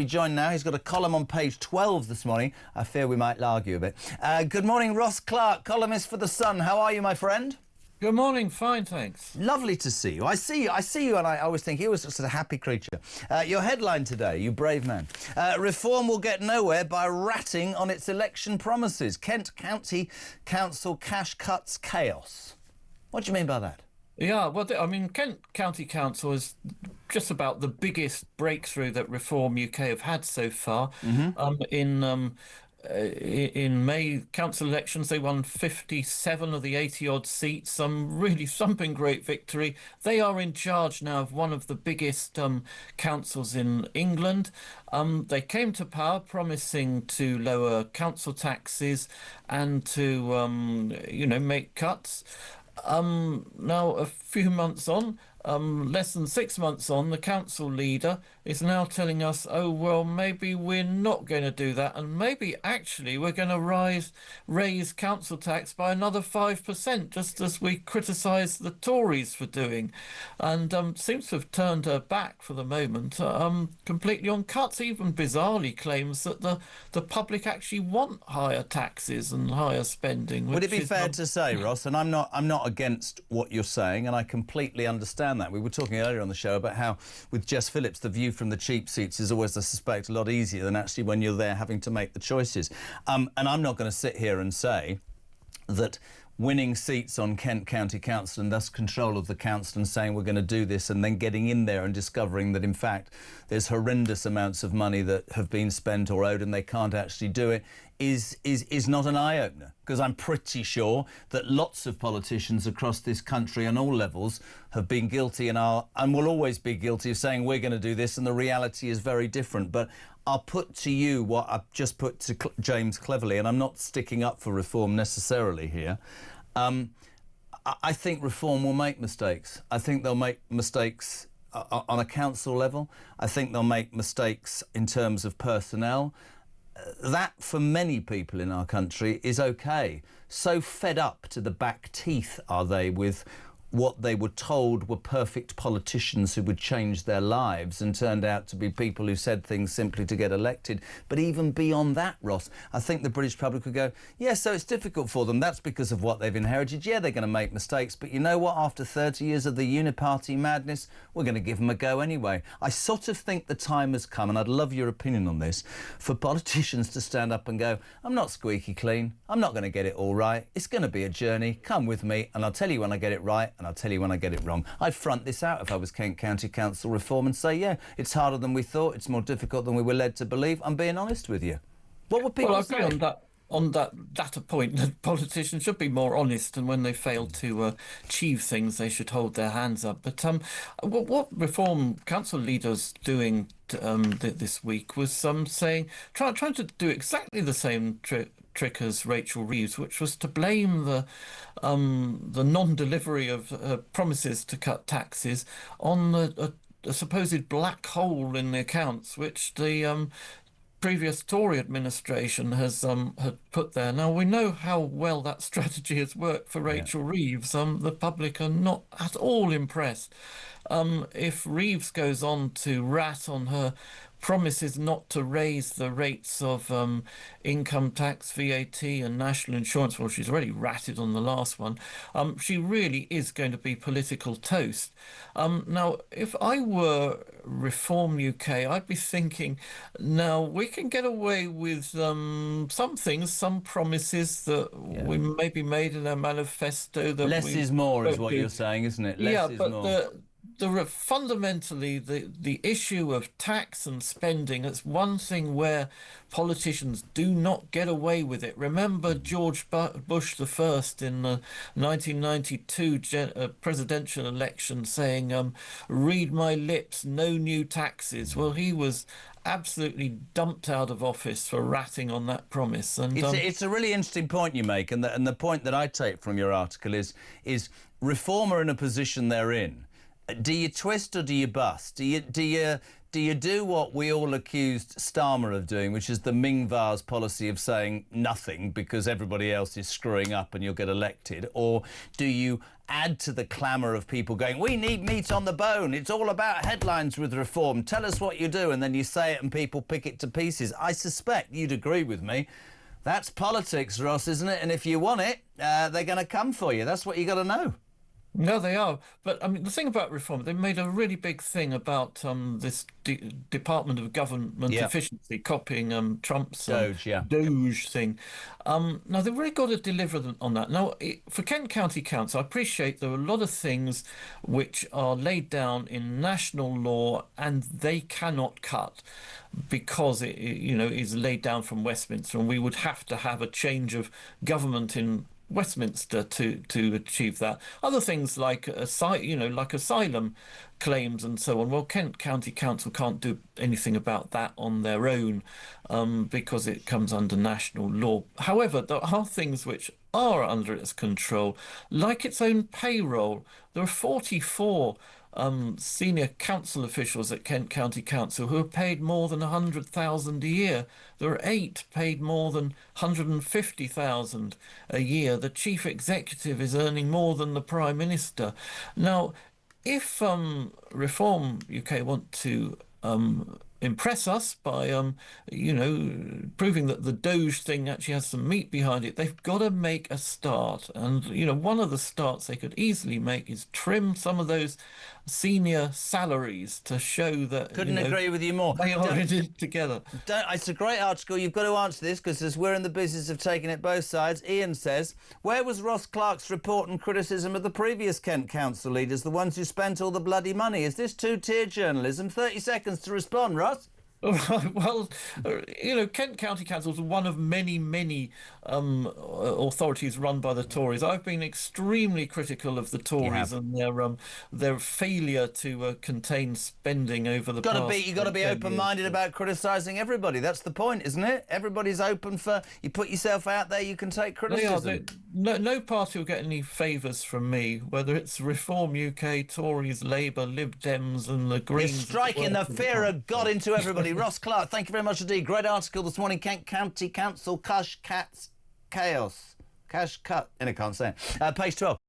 be joined now. He's got a column on page 12 this morning. I fear we might argue a bit. Good morning, Ross Clark, columnist for The Sun. How are you, my friend? Good morning, fine, thanks. Lovely to see you. I see you, and I always think you were just a happy creature. Your headline today, you brave man. Reform will get nowhere by ratting on its election promises. Kent County Council cash cuts chaos. What do you mean by that? Yeah, well, I mean, Kent County Council is just about the biggest breakthrough that Reform UK have had so far. In May council elections, they won 57 of the 80-odd seats, really thumping great victory. They are in charge now of one of the biggest councils in England. They came to power promising to lower council taxes and to, make cuts. Now, a few months on, less than 6 months on, the council leader is now telling us, oh, well, maybe we're not going to do that, and maybe actually we're going to raise council tax by another 5%, just as we criticise the Tories for doing, and seems to have turned her back for the moment, completely on cuts. Even bizarrely claims that the public actually want higher taxes and higher spending. Would it be fair to say, Ross, and I'm not against what you're saying, and I completely understand that. We were talking earlier on the show about how, with Jess Phillips, the view from the cheap seats is always, I suspect, a lot easier than actually when you're there having to make the choices. And I'm not going to sit here and say that winning seats on Kent County Council and thus control of the council and saying we're going to do this and then getting in there and discovering that, in fact, there's horrendous amounts of money that have been spent or owed and they can't actually do it is not an eye-opener, because I'm pretty sure that lots of politicians across this country on all levels have been guilty and will always be guilty of saying we're going to do this, and the reality is very different. But I'll put to you what I've just put to James Cleverly, and I'm not sticking up for Reform necessarily here. I think Reform will make mistakes. I think they'll make mistakes on a council level. I think they'll make mistakes in terms of personnel. That, for many people in our country, is okay. So fed up to the back teeth are they with what they were told were perfect politicians who would change their lives, and turned out to be people who said things simply to get elected. But even beyond that, Ross, I think the British public would go, yeah, so it's difficult for them. That's because of what they've inherited. Yeah, they're going to make mistakes. But you know what? After 30 years of the uniparty madness, we're going to give them a go anyway. I sort of think the time has come, and I'd love your opinion on this, for politicians to stand up and go, I'm not squeaky clean. I'm not going to get it all right. It's going to be a journey. Come with me, and I'll tell you when I get it right, and I'll tell you when I get it wrong. I'd front this out if I was Kent County Council Reform and say, yeah, it's harder than we thought, it's more difficult than we were led to believe. I'm being honest with you. What would people say? I agree on that latter point, that politicians should be more honest, and when they fail to achieve things, they should hold their hands up. But what Reform Council leaders doing this week was saying, trying to do exactly the same trick as Rachel Reeves, which was to blame the non-delivery of promises to cut taxes on a supposed black hole in the accounts, which the previous Tory administration has had put there. Now, we know how well that strategy has worked for Rachel Reeves. The public are not at all impressed. If Reeves goes on to rat on her promises not to raise the rates of income tax, VAT and national insurance, well, she's already ratted on the last one, she really is going to be political toast. Now, if I were Reform UK, I'd be thinking, now, we can get away with some things, some promises that we maybe made in our manifesto. That less is more is what you're saying, isn't it? Less is more. Fundamentally, the issue of tax and spending, it's one thing where politicians do not get away with it. Remember George Bush the First in the 1992 presidential election saying, read my lips, no new taxes. Well, he was absolutely dumped out of office for ratting on that promise. And it's a really interesting point you make, and the point that I take from your article is Reform are in a position they're in. Do you twist or do you bust? Do you do you do what we all accused Starmer of doing, which is the Ming Vase policy of saying nothing because everybody else is screwing up and you'll get elected? Or do you add to the clamour of people going, we need meat on the bone, it's all about headlines with reform, tell us what you do, and then you say it and people pick it to pieces? I suspect you'd agree with me. That's politics, Ross, isn't it? And if you want it, they're going to come for you. That's what you got to know. No, they are. But I mean, the thing about reform, they made a really big thing about this Department of Government Efficiency, copying Trump's Doge thing. Now, they've really got to deliver on that. Now, for Kent County Council, I appreciate there are a lot of things which are laid down in national law and they cannot cut because it is laid down from Westminster, and we would have to have a change of government in Westminster to achieve that. Other things like asylum claims and so on. Well, Kent County Council can't do anything about that on their own because it comes under national law. However, there are things which are under its control, like its own payroll. There are 44 senior council officials at Kent County Council who are paid more than 100,000 a year. There are 8 paid more than 150,000 a year. The chief executive is earning more than the prime minister. Now, if Reform UK want to impress us by proving that the Doge thing actually has some meat behind it, they've got to make a start. And one of the starts they could easily make is trim some of those senior salaries to show that couldn't agree with you more. They are in it together. It's a great article. You've got to answer this because as we're in the business of taking it both sides. Ian says, where was Ross Clark's report and criticism of the previous Kent Council leaders, the ones who spent all the bloody money? Is this two-tier journalism? 30 seconds to respond, Ross. Well, Kent County Council is one of many authorities run by the Tories. I've been extremely critical of the Tories and their failure to contain spending over the past. You've got to be open-minded about criticising everybody. That's the point, isn't it? Everybody's open for, you put yourself out there, you can take criticism. No party will get any favours from me, whether it's Reform UK, Tories, Labour, Lib Dems and the Greens. You're striking the fear of God into everybody. Ross Clark, thank you very much indeed. Great article this morning. Kent County Council, Cash Cats Chaos. Cash Cut. And I can't say it. Page 12.